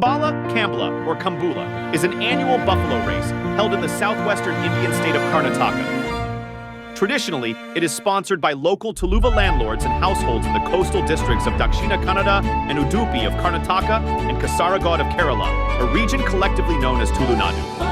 Kambala, or Kambula, is an annual buffalo race held in the southwestern Indian state of Karnataka. Traditionally, it is sponsored by local Tuluva landlords and households in the coastal districts of Dakshina Kannada and Udupi of Karnataka and Kasaragod of Kerala, a region collectively known as Tulunadu.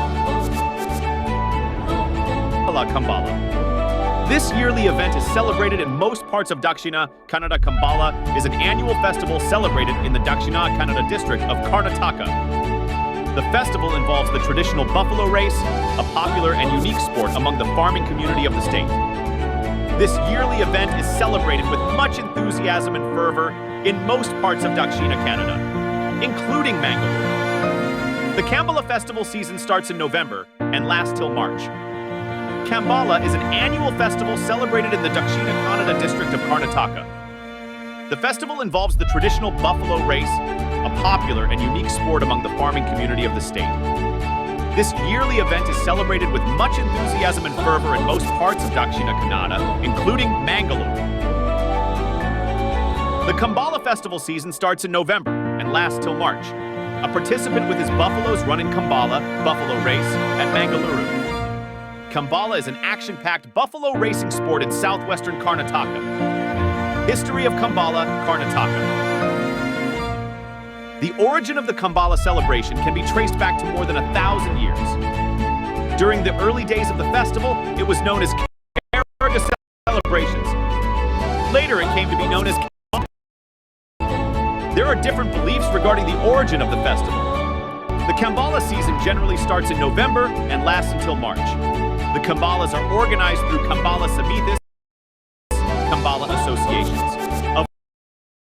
Kambala. This yearly event is celebrated in most parts of Dakshina Kannada. Kambala is an annual festival celebrated in the Dakshina Kannada district of Karnataka. The festival involves the traditional buffalo race, a popular and unique sport among the farming community of the state. This yearly event is celebrated with much enthusiasm and fervor in most parts of Dakshina Kannada, including Mangalore. The Kambala festival season starts in November and lasts till March. Kambala is an annual festival celebrated in the Dakshina Kannada district of Karnataka. The festival involves the traditional buffalo race, a popular and unique sport among the farming community of the state. This yearly event is celebrated with much enthusiasm and fervor in most parts of Dakshina Kannada, including Mangalore. The Kambala festival season starts in November and lasts till March. A participant with his buffaloes run in Kambala buffalo race at Mangaluru. Kambala is an action-packed buffalo racing sport in southwestern Karnataka. History of Kambala, Karnataka. The origin of the Kambala celebration can be traced back to more than 1,000 years. During the early days of the festival, it was known as Karaga celebrations. Later, it came to be known as Kambala. There are different beliefs regarding the origin of the festival. The Kambala season generally starts in November and lasts until March. The Kambalas are organized through Kambala Samithis, Kambala associations.